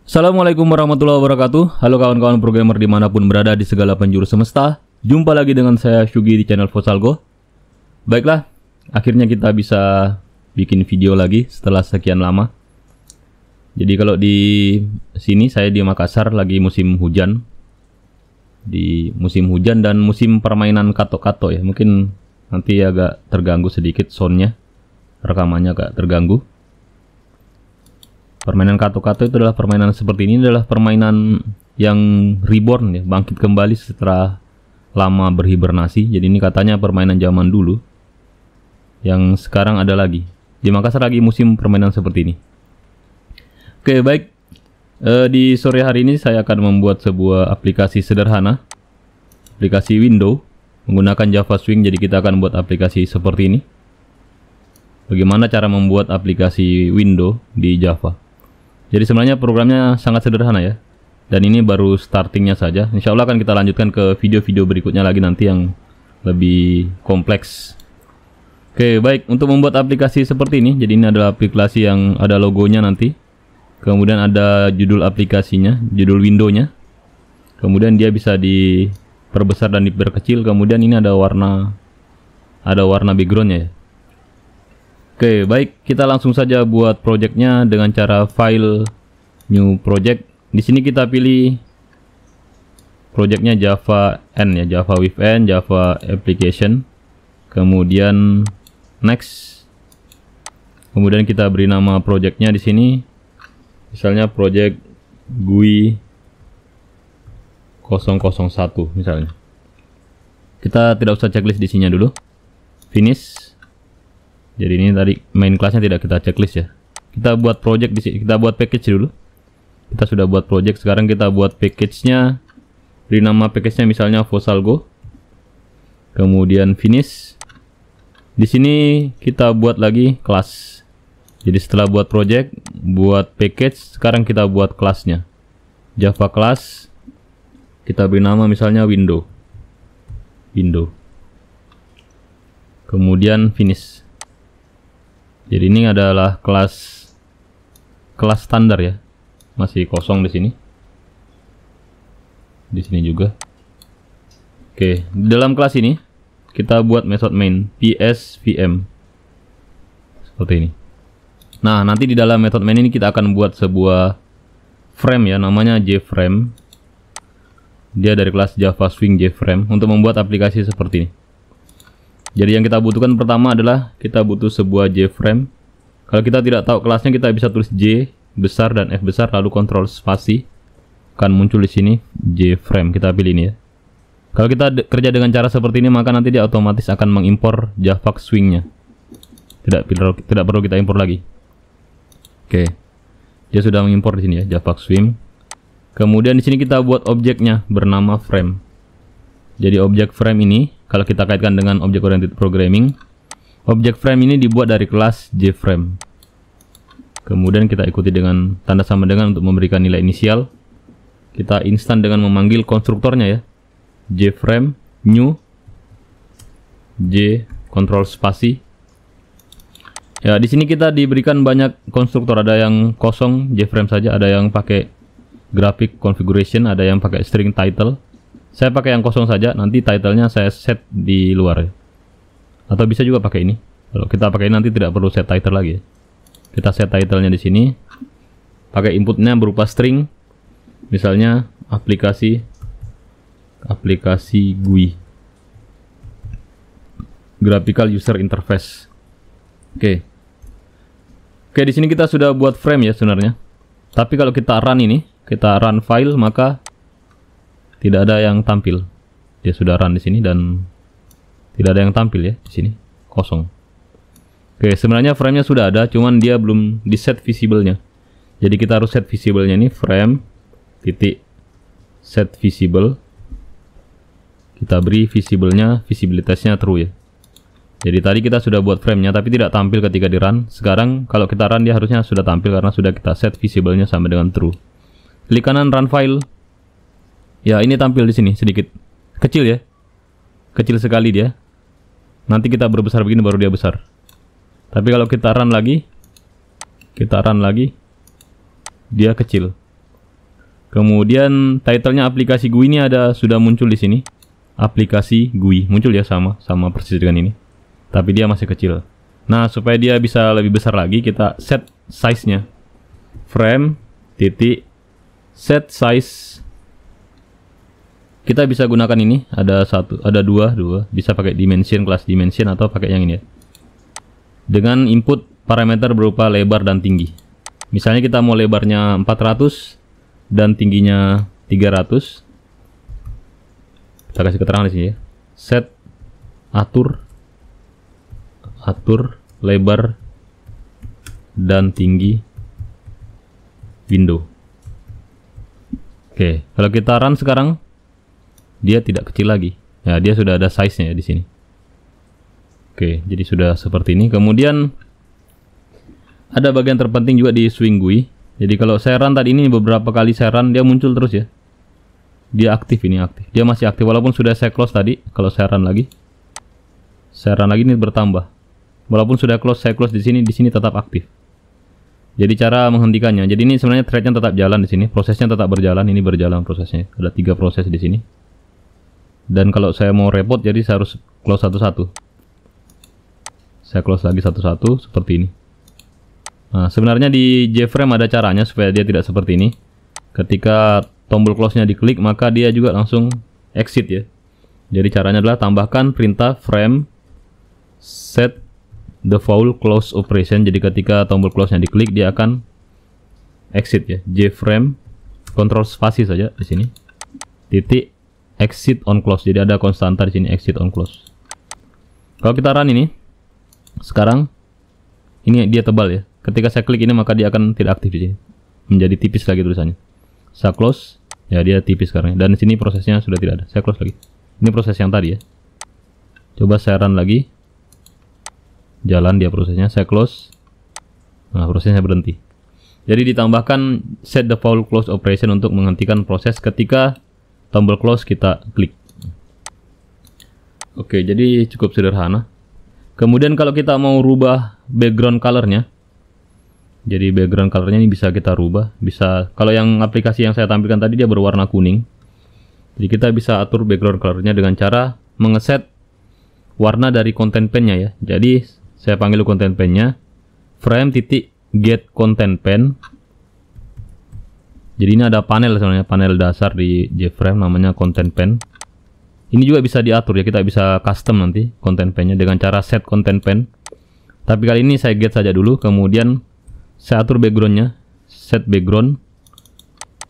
Assalamualaikum warahmatullahi wabarakatuh. Halo kawan-kawan programmer dimanapun berada di segala penjuru semesta. Jumpa lagi dengan saya Syugi di channel Fosalgo. Baiklah, akhirnya kita bisa bikin video lagi setelah sekian lama. Jadi kalau di sini saya di Makassar lagi musim hujan. Di musim hujan dan musim permainan katok-katok ya. Mungkin nanti agak terganggu sedikit soundnya. Rekamannya agak terganggu. Permainan kato-kato itu adalah permainan seperti ini, adalah permainan yang reborn ya, bangkit kembali setelah lama berhibernasi. Jadi ini katanya permainan zaman dulu yang sekarang ada lagi. Di Makassar lagi musim permainan seperti ini. Oke, baik. Di sore hari ini saya akan membuat sebuah aplikasi sederhana. Aplikasi Windows menggunakan Java Swing. Jadi kita akan buat aplikasi seperti ini. Bagaimana cara membuat aplikasi Windows di Java? Jadi sebenarnya programnya sangat sederhana ya. Dan ini baru startingnya saja. Insya Allah akan kita lanjutkan ke video-video berikutnya lagi nanti yang lebih kompleks. Oke, baik. Untuk membuat aplikasi seperti ini, jadi ini adalah aplikasi yang ada logonya nanti. Kemudian ada judul aplikasinya, judul windownya. Kemudian dia bisa diperbesar dan diperkecil. Kemudian ini ada warna backgroundnya ya. Oke, baik, kita langsung saja buat projectnya dengan cara file new project. Di sini kita pilih projectnya Java N ya, Java with N, Java application. Kemudian next. Kemudian kita beri nama projectnya di sini. Misalnya project GUI 001 misalnya. Kita tidak usah checklist di sini dulu. Finish. Jadi ini tadi main kelasnya tidak kita checklist ya. Kita buat project di sini, kita buat package dulu. Kita sudah buat project, sekarang kita buat package-nya. Beri nama package-nya misalnya Fosalgo. Kemudian finish. Di sini kita buat lagi kelas. Jadi setelah buat project, buat package, sekarang kita buat kelasnya. Java class. Kita beri nama misalnya window. Kemudian finish. Jadi ini adalah kelas standar ya, masih kosong di sini. Di sini juga. Oke, di dalam kelas ini kita buat method main psvm seperti ini. Nah, nanti di dalam method main ini kita akan buat sebuah frame ya, namanya jframe. Dia dari kelas Java Swing jframe untuk membuat aplikasi seperti ini. Jadi yang kita butuhkan pertama adalah kita butuh sebuah jframe. Kalau kita tidak tahu kelasnya, kita bisa tulis J besar dan F besar lalu kontrol spasi. Akan muncul di sini jframe. Kita pilih ini ya. Kalau kita kerja dengan cara seperti ini, maka nanti dia otomatis akan mengimpor Java Swing-nya. Tidak perlu kita impor lagi. Oke. Dia sudah mengimpor di sini ya, Java Swing. Kemudian di sini kita buat objeknya bernama frame. Jadi objek frame ini, kalau kita kaitkan dengan object oriented programming, objek frame ini dibuat dari kelas jframe. Kemudian kita ikuti dengan tanda sama dengan untuk memberikan nilai inisial. Kita instan dengan memanggil konstruktornya ya. Jframe new j kontrol spasi. Ya, di sini kita diberikan banyak konstruktor, ada yang kosong jframe saja, ada yang pakai graphic configuration, ada yang pakai string title. Saya pakai yang kosong saja, nanti titlenya saya set di luar. Atau bisa juga pakai ini. Kalau kita pakai ini nanti tidak perlu set title lagi. Kita set titlenya di sini. Pakai inputnya berupa string. Misalnya aplikasi GUI. Graphical User Interface. Oke, di sini kita sudah buat frame ya sebenarnya. Tapi kalau kita run ini, kita run file, maka tidak ada yang tampil. Dia sudah run di sini dan tidak ada yang tampil ya di sini, kosong. Oke, sebenarnya frame-nya sudah ada, cuman dia belum di set visible-nya. Jadi kita harus set visible-nya ini frame titik set visible. Kita beri visible-nya, visibilitasnya true ya. Jadi tadi kita sudah buat frame-nya tapi tidak tampil ketika di run. Sekarang kalau kita run dia harusnya sudah tampil karena sudah kita set visible-nya sama dengan true. Klik kanan run file. Ya, ini tampil di sini sedikit. Kecil ya. Kecil sekali dia. Nanti kita berbesar begini baru dia besar. Tapi kalau kita run lagi, dia kecil. Kemudian titlenya aplikasi GUI ini sudah muncul di sini. Aplikasi GUI muncul ya, sama persis dengan ini. Tapi dia masih kecil. Nah, supaya dia bisa lebih besar lagi, kita set size-nya. Frame titik set size. Kita bisa gunakan ini, ada dua, bisa pakai dimension, class dimension, atau pakai yang ini ya. Dengan input parameter berupa lebar dan tinggi. Misalnya kita mau lebarnya 400 dan tingginya 300. Kita kasih keterangan di sini ya. Set atur lebar dan tinggi window. Oke, kalau kita run sekarang, dia tidak kecil lagi. Ya, dia sudah ada size-nya ya di sini. Oke, jadi sudah seperti ini. Kemudian ada bagian terpenting juga di swing GUI. Jadi kalau saya run tadi ini, beberapa kali saya run, dia muncul terus ya. Dia aktif, ini aktif. Dia masih aktif walaupun sudah saya close tadi. Kalau saya run lagi, ini bertambah. Walaupun sudah saya close di sini tetap aktif. Jadi cara menghentikannya. Jadi ini sebenarnya threadnya tetap jalan di sini, prosesnya tetap berjalan. Ini berjalan prosesnya. Ada 3 proses di sini. Dan kalau saya mau repot, jadi saya harus close satu-satu. Saya close lagi satu-satu seperti ini. Nah, sebenarnya di JFrame ada caranya supaya dia tidak seperti ini. Ketika tombol close-nya diklik, maka dia juga langsung exit ya. Jadi caranya adalah tambahkan perintah frame set default close operation. Jadi ketika tombol close-nya diklik, dia akan exit ya. JFrame kontrol spasi saja di sini. Titik exit on close. Jadi ada konstanta di sini, exit on close. Kalau kita run ini sekarang, ini dia tebal ya. Ketika saya klik ini, maka dia akan tidak aktif di sini. Menjadi tipis lagi tulisannya. Saya close, ya dia tipis sekarang. Dan di sini prosesnya sudah tidak ada. Saya close lagi. Ini proses yang tadi ya. Coba saya run lagi. Jalan dia prosesnya. Saya close. Nah, prosesnya berhenti. Jadi ditambahkan set default close operation untuk menghentikan proses ketika tombol close kita klik. Oke, jadi cukup sederhana. Kemudian kalau kita mau rubah background colornya, jadi background colornya ini bisa kita rubah. Bisa, kalau yang aplikasi yang saya tampilkan tadi dia berwarna kuning. Jadi kita bisa atur background colornya dengan cara mengeset warna dari content pen-nya ya. Jadi saya panggil content pen-nya frame titik get content pen. Jadi ini ada panel sebenarnya, panel dasar di JFrame namanya content pen. Ini juga bisa diatur ya, kita bisa custom nanti content pen-nya dengan cara set content pen. Tapi kali ini saya get saja dulu, kemudian saya atur background-nya, set background,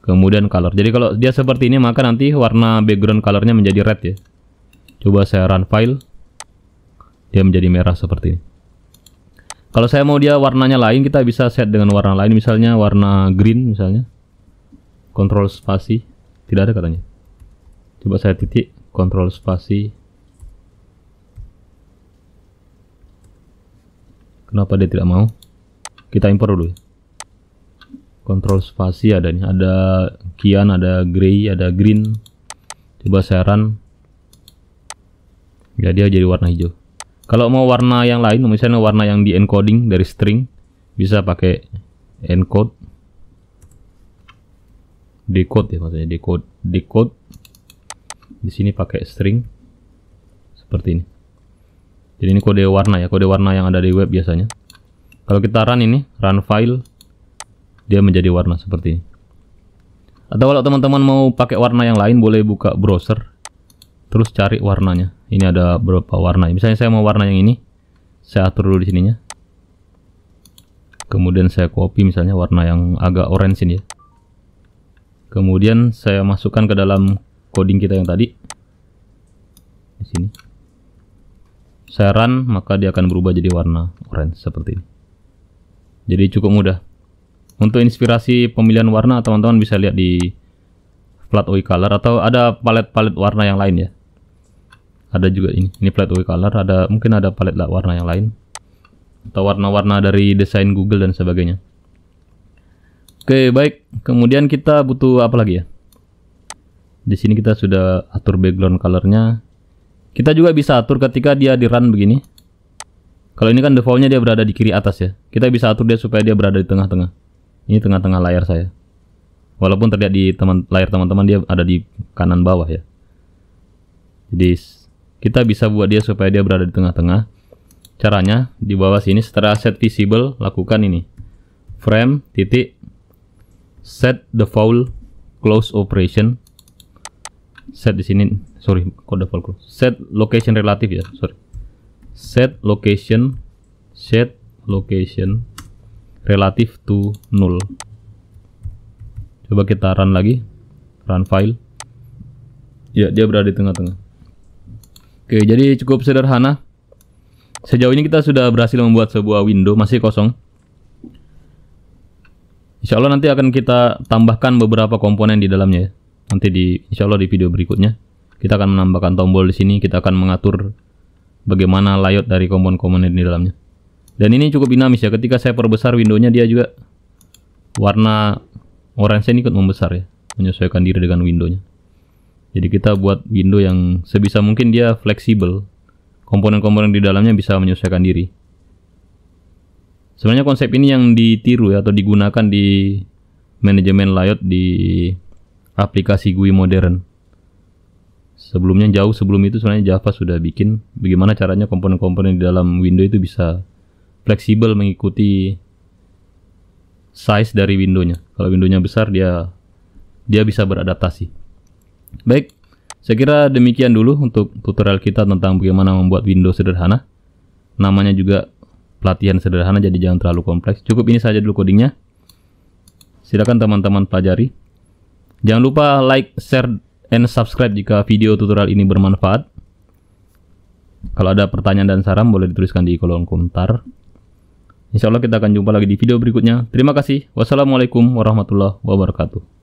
kemudian color. Jadi kalau dia seperti ini, maka nanti warna background color-nya menjadi red ya. Coba saya run file, dia menjadi merah seperti ini. Kalau saya mau dia warnanya lain, kita bisa set dengan warna lain, misalnya warna green misalnya. Kontrol spasi, tidak ada katanya. Coba saya titik, kontrol spasi. Kenapa dia tidak mau? Kita import dulu ya. Kontrol spasi ada nih, ada cyan, ada gray, ada green. Coba saya run. Ya, dia jadi warna hijau. Kalau mau warna yang lain, misalnya warna yang di encoding dari string, bisa pakai encode. Decode ya, maksudnya decode. Di sini pakai string seperti ini. Jadi ini kode warna ya, kode warna yang ada di web biasanya. Kalau kita run ini, run file, dia menjadi warna seperti ini. Atau kalau teman-teman mau pakai warna yang lain, boleh buka browser, terus cari warnanya. Ini ada beberapa warna. Misalnya saya mau warna yang ini, saya atur dulu di sininya. Kemudian saya copy misalnya warna yang agak orange ini ya. Kemudian saya masukkan ke dalam coding kita yang tadi. Di sini. Saya run, maka dia akan berubah jadi warna orange seperti ini. Jadi cukup mudah. Untuk inspirasi pemilihan warna, teman-teman bisa lihat di Flat UI Color, atau ada palet-palet warna yang lain ya. Ada juga ini Flat UI Color, mungkin ada palet warna yang lain. Atau warna-warna dari desain Google dan sebagainya. Oke, baik. Kemudian kita butuh apa lagi ya? Di sini kita sudah atur background colornya. Kita juga bisa atur ketika dia di run begini. Kalau ini kan defaultnya dia berada di kiri atas ya. Kita bisa atur dia supaya dia berada di tengah-tengah. Ini tengah-tengah layar saya. Walaupun terlihat di layar teman-teman dia ada di kanan bawah ya. Jadi kita bisa buat dia supaya dia berada di tengah-tengah. Caranya di bawah sini setelah set visible lakukan ini. Frame titik set default close operation. Set di sini, sorry, kok default close. Set location relatif ya, sorry. Set location relative to null. Coba kita run lagi, run file. Ya, dia berada di tengah-tengah. Oke, jadi cukup sederhana. Sejauh ini kita sudah berhasil membuat sebuah window masih kosong. Insya Allah nanti akan kita tambahkan beberapa komponen di dalamnya ya. Nanti insya Allah di video berikutnya kita akan menambahkan tombol di sini. Kita akan mengatur bagaimana layout dari komponen-komponen di dalamnya. Dan ini cukup dinamis ya. Ketika saya perbesar windownya, dia juga warna orange ini ikut membesar ya, menyesuaikan diri dengan windownya. Jadi kita buat window yang sebisa mungkin dia fleksibel. Komponen-komponen di dalamnya bisa menyesuaikan diri. Sebenarnya konsep ini yang ditiru ya, atau digunakan di manajemen layout di aplikasi GUI modern. Sebelumnya, jauh sebelum itu sebenarnya Java sudah bikin bagaimana caranya komponen-komponen di dalam window itu bisa fleksibel mengikuti size dari windownya. Kalau windownya besar, dia bisa beradaptasi. Baik, saya kira demikian dulu untuk tutorial kita tentang bagaimana membuat window sederhana. Namanya juga pelatihan sederhana, jadi jangan terlalu kompleks. Cukup ini saja dulu codingnya. Silakan teman-teman pelajari. Jangan lupa like, share, and subscribe jika video tutorial ini bermanfaat. Kalau ada pertanyaan dan saran boleh dituliskan di kolom komentar. Insya Allah kita akan jumpa lagi di video berikutnya. Terima kasih. Wassalamualaikum warahmatullahi wabarakatuh.